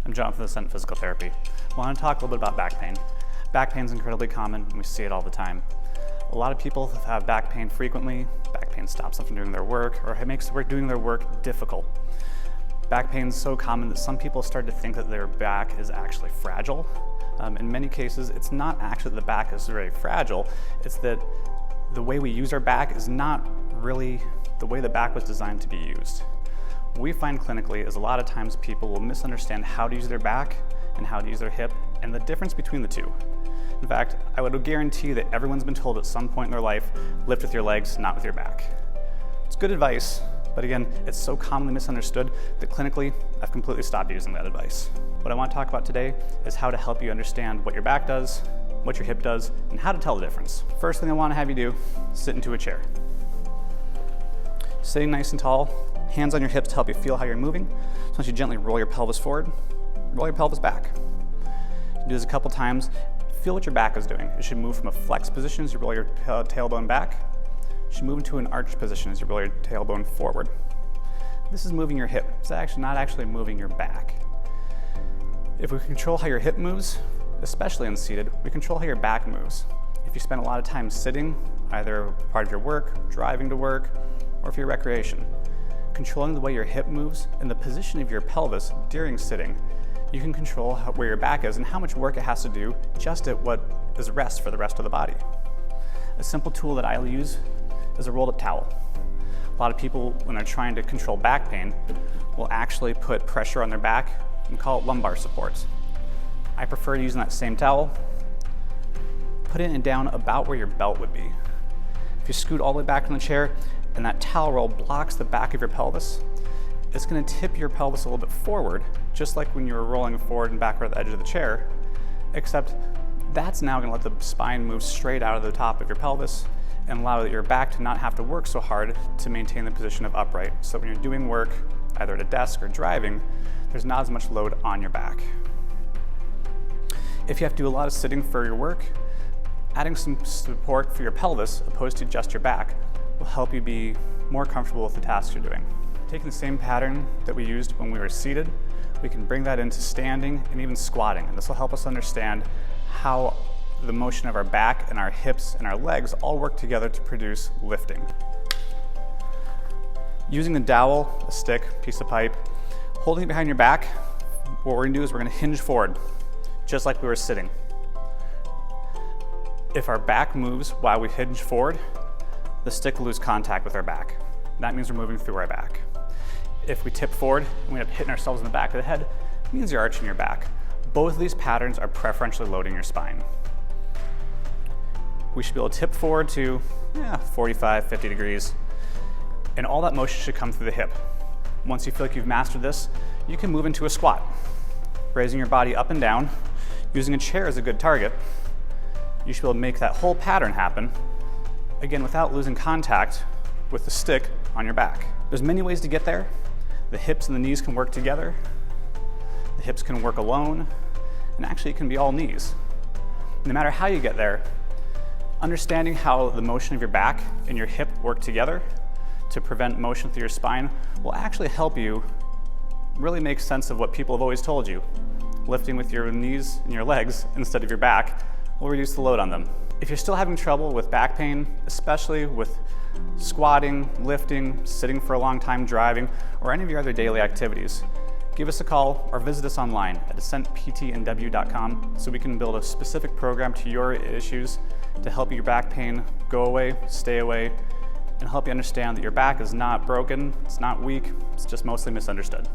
I'm John from Ascent Physical Therapy. I want to talk a little bit about back pain. Back pain is incredibly common and we see it all the time. A lot of people have back pain frequently. Back pain stops them from doing their work or it makes doing their work difficult. Back pain is so common that some people start to think that their back is actually fragile. In many cases, it's not actually that the back is very fragile, it's that the way we use our back is not really the way the back was designed to be used. What we find clinically is a lot of times people will misunderstand how to use their back and how to use their hip and the difference between the two. In fact, I would guarantee that everyone's been told at some point in their life, lift with your legs, not with your back. It's good advice, but again, it's so commonly misunderstood that clinically, I've completely stopped using that advice. What I want to talk about today is how to help you understand what your back does, what your hip does, and how to tell the difference. First thing I want to have you do, sit into a chair. Sitting nice and tall, hands on your hips to help you feel how you're moving. So once you gently roll your pelvis forward, roll your pelvis back. You do this a couple times, feel what your back is doing. It should move from a flex position as you roll your tailbone back. It should move into an arch position as you roll your tailbone forward. This is moving your hip. It's actually not actually moving your back. If we control how your hip moves, especially unseated, we control how your back moves. If you spend a lot of time sitting, either part of your work, driving to work, or for your recreation, controlling the way your hip moves and the position of your pelvis during sitting, you can control where your back is and how much work it has to do just at what is rest for the rest of the body. A simple tool that I use is a rolled up towel. A lot of people, when they're trying to control back pain, will actually put pressure on their back and call it lumbar supports. I prefer using that same towel, put it down about where your belt would be. If you scoot all the way back from the chair and that towel roll blocks the back of your pelvis, it's going to tip your pelvis a little bit forward, just like when you were rolling forward and backward at the edge of the chair, except that's now going to let the spine move straight out of the top of your pelvis and allow your back to not have to work so hard to maintain the position of upright. So when you're doing work, either at a desk or driving, there's not as much load on your back. If you have to do a lot of sitting for your work, adding some support for your pelvis opposed to just your back will help you be more comfortable with the tasks you're doing. Taking the same pattern that we used when we were seated, we can bring that into standing and even squatting. And this will help us understand how the motion of our back and our hips and our legs all work together to produce lifting. Using the dowel, a stick, piece of pipe, holding it behind your back, what we're gonna do is we're gonna hinge forward, just like we were sitting. If our back moves while we hinge forward, the stick will lose contact with our back. That means we're moving through our back. If we tip forward and we end up hitting ourselves in the back of the head, it means you're arching your back. Both of these patterns are preferentially loading your spine. We should be able to tip forward to 45, 50 degrees, and all that motion should come through the hip. Once you feel like you've mastered this, you can move into a squat, raising your body up and down. Using a chair as a good target, you should be able to make that whole pattern happen, again, without losing contact with the stick on your back. There's many ways to get there. The hips and the knees can work together. The hips can work alone, and actually it can be all knees. No matter how you get there, understanding how the motion of your back and your hip work together to prevent motion through your spine will actually help you really make sense of what people have always told you. Lifting with your knees and your legs instead of your back will reduce the load on them. If you're still having trouble with back pain, especially with squatting, lifting, sitting for a long time, driving, or any of your other daily activities, give us a call or visit us online at ascentptnw.com so we can build a specific program to your issues to help your back pain go away, stay away, and help you understand that your back is not broken, it's not weak, it's just mostly misunderstood.